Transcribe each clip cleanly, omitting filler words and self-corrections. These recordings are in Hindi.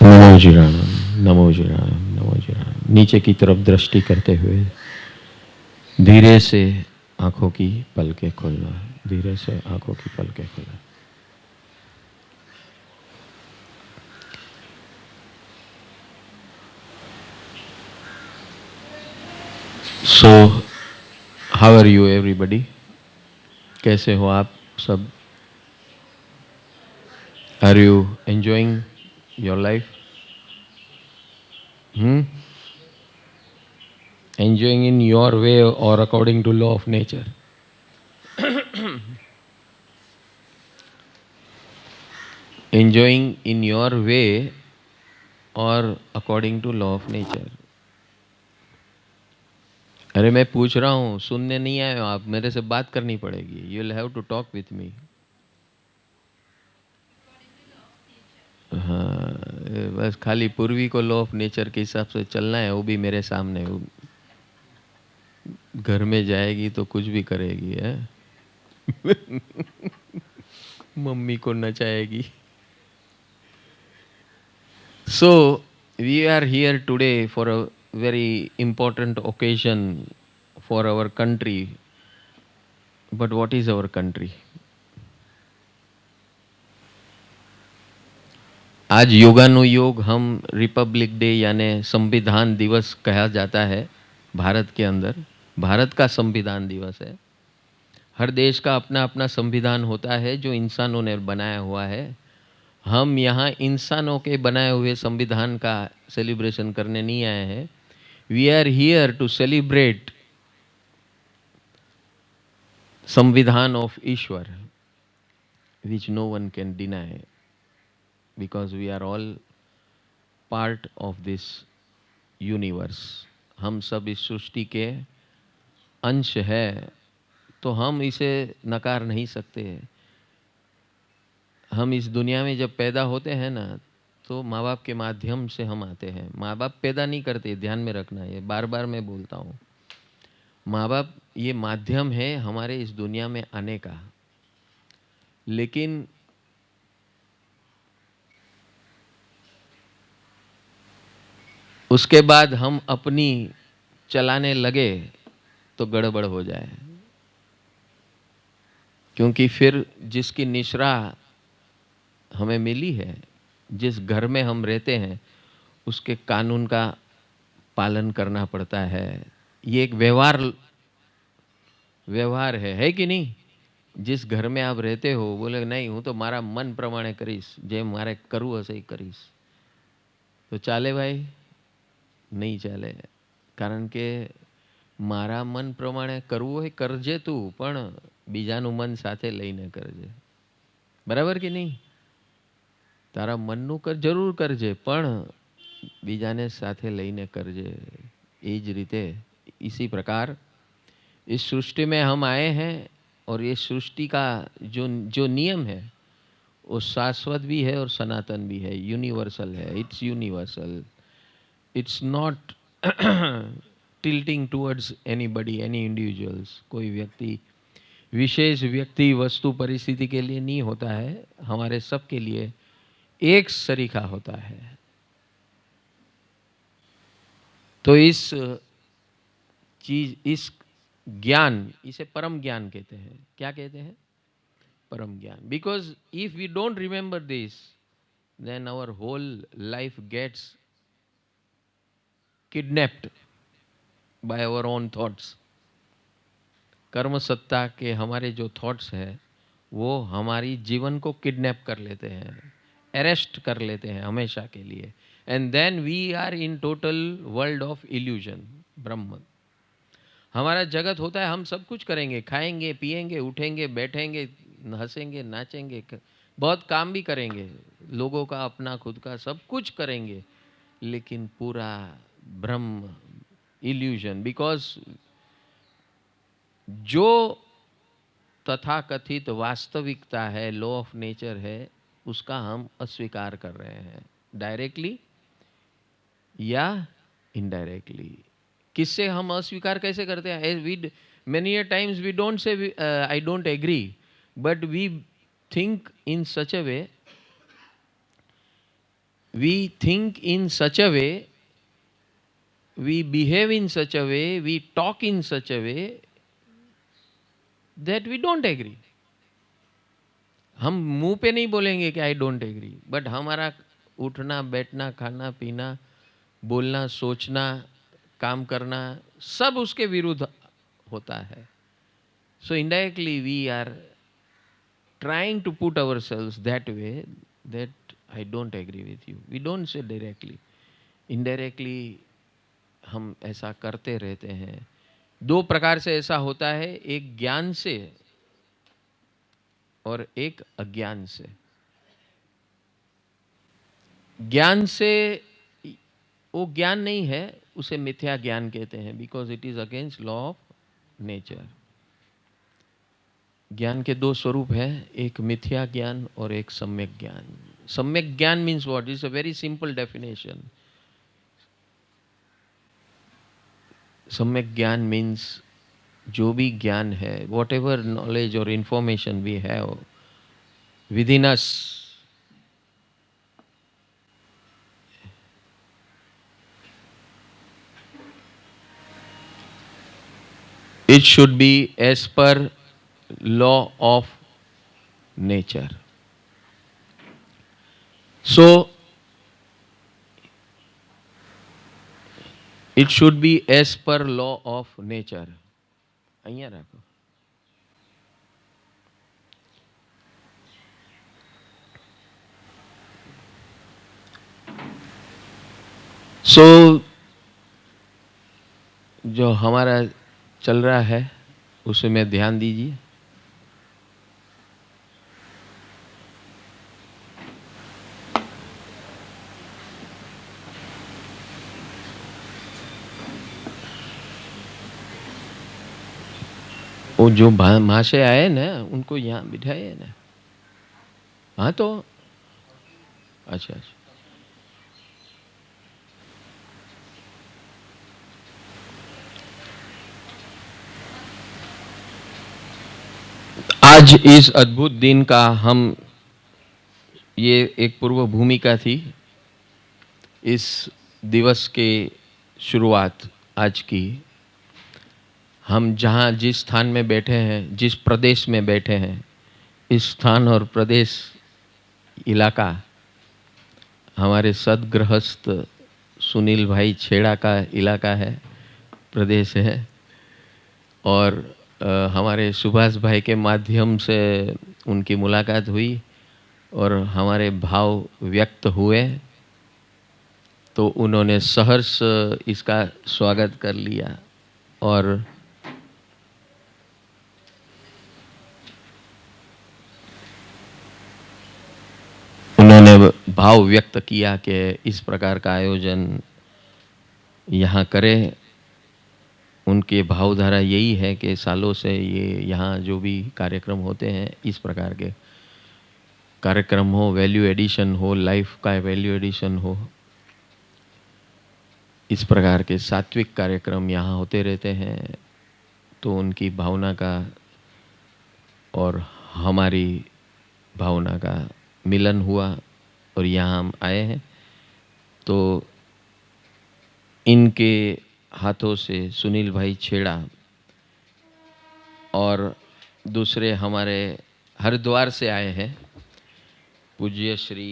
नमो जीराणम, नमो जीराणम, नमो जीराणम। नीचे की तरफ दृष्टि करते हुए धीरे से आंखों की पलकें खोलना, धीरे से आंखों की पलकें खोलना। So how are you everybody? कैसे हो आप सब? Are you enjoying your life? Enjoying in your way or according to law of nature? Enjoying in your way or according to law of nature? अरे मैं पूछ रहा हूँ, सुनने नहीं आए हो आप, मेरे से बात करनी पड़ेगी। You will have to talk with me. हाँ, बस खाली पूर्वी को लॉ ऑफ नेचर के हिसाब से चलना है, वो भी मेरे सामने। वो घर में जाएगी तो कुछ भी करेगी है। मम्मी को नचाएगी। So, we are here today for a very important occasion for our country. But what is our country? आज योगानुयोग हम रिपब्लिक डे यानी संविधान दिवस कहा जाता है भारत के अंदर। भारत का संविधान दिवस है। हर देश का अपना अपना संविधान होता है जो इंसानों ने बनाया हुआ है। हम यहाँ इंसानों के बनाए हुए संविधान का सेलिब्रेशन करने नहीं आए हैं। We are here to celebrate samvidhan of Ishwar, which no one can deny, because we are all part of this universe. हम सब इस सृष्टि के अंश है, तो हम इसे नकार नहीं सकते। हम इस दुनिया में जब पैदा होते हैं ना, तो माँ बाप के माध्यम से हम आते हैं। माँ बाप पैदा नहीं करते, ध्यान में रखना, ये बार बार मैं बोलता हूँ। माँ बाप ये माध्यम है हमारे इस दुनिया में आने का। लेकिन उसके बाद हम अपनी चलाने लगे तो गड़बड़ हो जाए, क्योंकि फिर जिसकी निश्रा हमें मिली है, जिस घर में हम रहते हैं, उसके कानून का पालन करना पड़ता है। ये एक व्यवहार है कि नहीं? जिस घर में आप रहते हो, बोले नहीं हूँ तो मारा मन प्रमाणे करीश, जे मारे करવું હશે એ કરીશ, તો ચાલે ભાઈ? નહીં ચાલે। કારણ કે મારા મન પ્રમાણે કરવું હોય કરજે તું, પણ બીજાનું મન સાથે લઈને કરજે। બરાબર કે નહીં? તારા મનનું જરૂર કરજે, પણ બીજાને સાથે લઈને કરજે। એ જ રીતે इसी प्रकार इस सृष्टि में हम आए हैं, और ये सृष्टि का जो जो नियम है वो शाश्वत भी है और सनातन भी है, यूनिवर्सल है। It's universal, it's not tilting towards anybody, any individuals. कोई व्यक्ति, विशेष व्यक्ति, वस्तु, परिस्थिति के लिए नहीं होता है, हमारे सब के लिए एक सरीखा होता है। तो इस चीज, इस ज्ञान, इसे परम ज्ञान कहते हैं। क्या कहते हैं? परम ज्ञान। Because if we don't remember this, then our whole life gets kidnapped by our own thoughts. कर्म सत्ता के हमारे जो थॉट्स हैं, वो हमारी जीवन को किडनैप कर लेते हैं, अरेस्ट कर लेते हैं हमेशा के लिए। And then we are in total world of illusion, ब्रह्म। हमारा जगत होता है, हम सब कुछ करेंगे, खाएंगे, पिएंगे, उठेंगे, बैठेंगे, हंसेंगे, नाचेंगे, बहुत काम भी करेंगे, लोगों का, अपना, खुद का, सब कुछ करेंगे, लेकिन पूरा ब्रह्म, इल्यूजन। बिकॉज जो तथाकथित वास्तविकता है, लॉ ऑफ नेचर है, उसका हम अस्वीकार कर रहे हैं, डायरेक्टली या इनडायरेक्टली। किससे हम अस्वीकार कैसे करते हैं? We many a times we don't say I don't agree, but we think in such a way, we think in such a way, we behave in such a way, we talk in such a way that we don't agree. हम मुंह पे नहीं बोलेंगे कि आई डोंट एग्री, बट हमारा उठना बैठना खाना पीना बोलना सोचना काम करना सब उसके विरुद्ध होता है. So indirectly we are trying to put ourselves that way that I don't agree with you. We don't say directly. Indirectly हम ऐसा करते रहते हैं. दो प्रकार से ऐसा होता है, एक ज्ञान से और एक अज्ञान से. ज्ञान से वो ज्ञान नहीं है, उसे मिथ्या ज्ञान कहते हैं, because it is against law of nature. ज्ञान के दो स्वरूप हैं, एक मिथ्या ज्ञान और एक सम्यक ज्ञान. सम्यक ज्ञान means what? Is a very simple definition. सम्यक ज्ञान मीन्स जो भी ज्ञान है, वॉट एवर नॉलेज और information we have within us, it should be as per law of nature. So it should be as per law of nature. અહીંયા રાખો. So जो हमारा चल रहा है उसमें ध्यान दीजिए. वो जो वहाँ से आए ना उनको यहाँ बिठाए ना. हाँ तो अच्छा अच्छा. आज इस अद्भुत दिन का हम, ये एक पूर्व भूमिका थी इस दिवस के शुरुआत आज की. हम जहाँ जिस स्थान में बैठे हैं, जिस प्रदेश में बैठे हैं, इस स्थान और प्रदेश इलाका हमारे सदगृहस्थ सुनील भाई छेड़ा का इलाका है, प्रदेश है. और हमारे सुभाष भाई के माध्यम से उनकी मुलाकात हुई और हमारे भाव व्यक्त हुए, तो उन्होंने सहर्ष इसका स्वागत कर लिया और उन्होंने भाव व्यक्त किया कि इस प्रकार का आयोजन यहाँ करें. उनके भावधारा यही है कि सालों से ये यहाँ जो भी कार्यक्रम होते हैं, इस प्रकार के कार्यक्रम हो, वैल्यू एडिशन हो, लाइफ का वैल्यू एडिशन हो, इस प्रकार के सात्विक कार्यक्रम यहाँ होते रहते हैं. तो उनकी भावना का और हमारी भावना का मिलन हुआ और यहाँ हम आए हैं. तो इनके हाथों से सुनील भाई छेड़ा और दूसरे हमारे हरिद्वार से आए हैं पूज्य श्री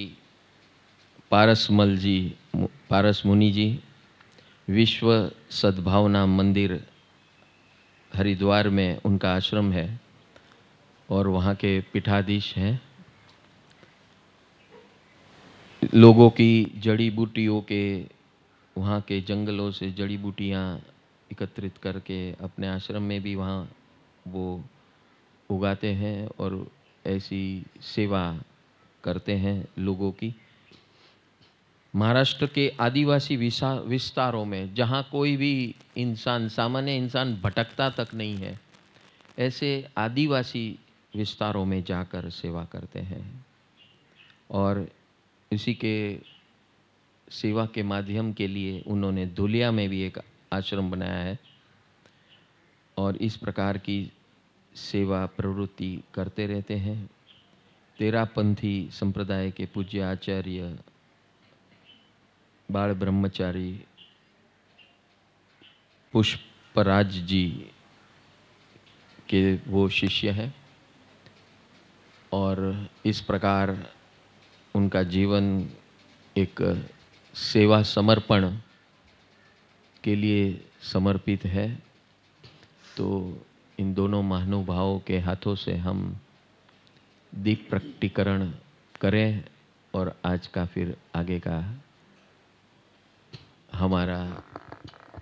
पारसमल जी, पारस मुनि जी, विश्व सद्भावना मंदिर हरिद्वार में उनका आश्रम है और वहाँ के पीठाधीश हैं. लोगों की जड़ी बूटियों के, वहाँ के जंगलों से जड़ी बूटियाँ एकत्रित करके अपने आश्रम में भी वहाँ वो उगाते हैं और ऐसी सेवा करते हैं लोगों की. महाराष्ट्र के आदिवासी विस्तारों में जहाँ कोई भी इंसान, सामान्य इंसान भटकता तक नहीं है, ऐसे आदिवासी विस्तारों में जाकर सेवा करते हैं. और इसी के सेवा के माध्यम के लिए उन्होंने धुलिया में भी एक आश्रम बनाया है और इस प्रकार की सेवा प्रवृत्ति करते रहते हैं. तेरापंथी संप्रदाय के पूज्य आचार्य बाल ब्रह्मचारी पुष्पराज जी के वो शिष्य हैं और इस प्रकार उनका जीवन एक सेवा समर्पण के लिए समर्पित है। तो इन दोनों महानुभावों के हाथों से हम दीप प्रकटीकरण करें और आज का फिर आगे का हमारा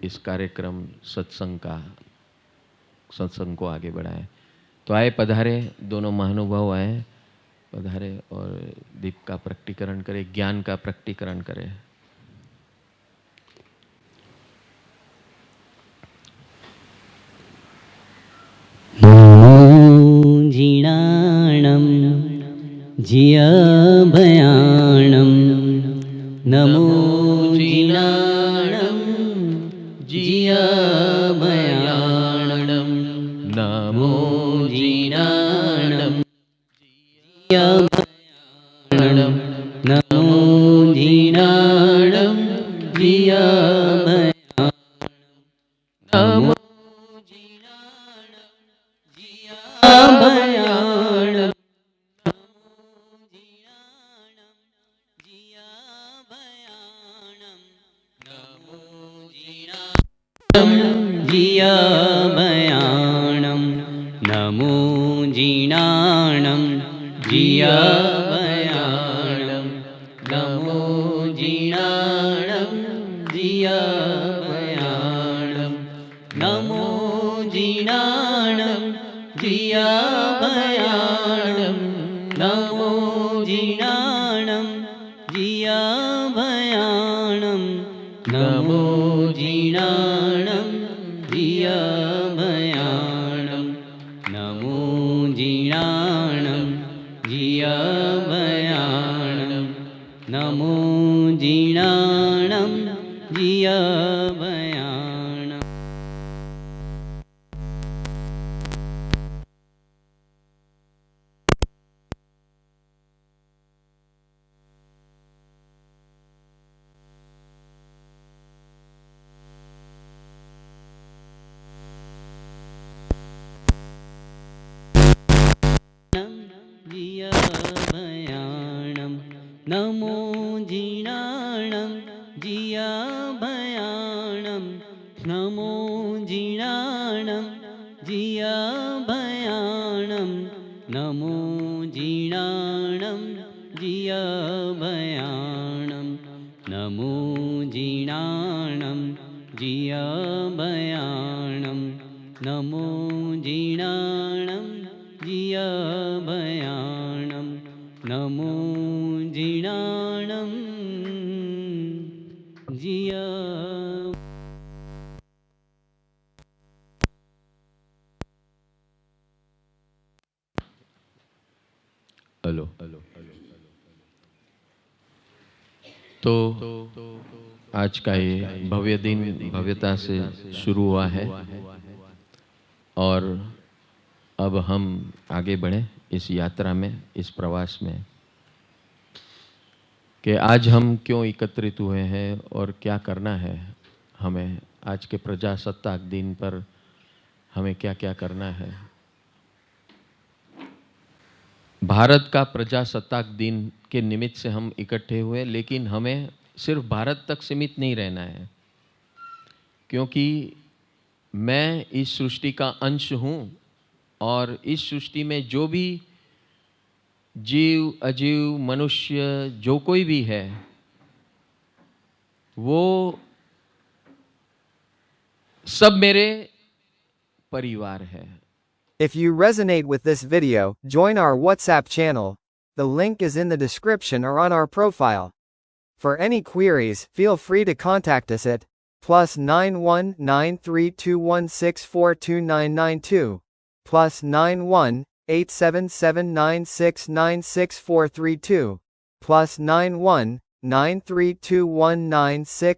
इस कार्यक्रम सत्संग को आगे बढ़ाएं। तो आए पधारे, दोनों महानुभाव आए पधारे और दीप का प्रकटीकरण करें, ज्ञान का प्रकटीकरण करें। नमो जीणाणं जियभयाणं नमो जीणाणं जियभयाणं नमो जीणाणं जियभयाणं नमो जीणाणं जियभयाणं नमो भयाणं जियभयाणं नमो जीणाणं जियभयाणं नमो जीणाणं जियभयाणं नमो जीणाणं जियभयाणं नमो जीणाणं जियभयाणं नमो जीणाणं जियभयाणं नमो जीणाणं जियभयाणं नमो जीणाणं जियभयाणं। जियभयाणं नमो जीणाणं जियभयाणं नमो जीणाणं जियभयाणं नमो जीणाणं जियभयाणं नमो जीणाणं जियभयाणं नमो जीणाणं जियभयाणं नमो जीणाणं जिय। हेलो। तो आज का ये भव्य दिन भव्यता से शुरू हुआ है और अब हम आगे बढ़े इस यात्रा में, इस प्रवास में कि आज हम क्यों एकत्रित हुए हैं और क्या करना है हमें। आज के प्रजासत्ताक दिन पर हमें क्या क्या करना है। भारत का प्रजासत्ताक दिन के निमित्त से हम इकट्ठे हुए, लेकिन हमें सिर्फ भारत तक सीमित नहीं रहना है, क्योंकि मैं इस सृष्टि का अंश हूँ और इस सृष्टि में जो भी जीव अजीव मनुष्य जो कोई भी है वो सब मेरे परिवार है। If you resonate with this video, join our WhatsApp channel. The link is in the description or on our profile. For any queries, feel free to contact us at +91 9321642992, +91 8779696432, +91 932196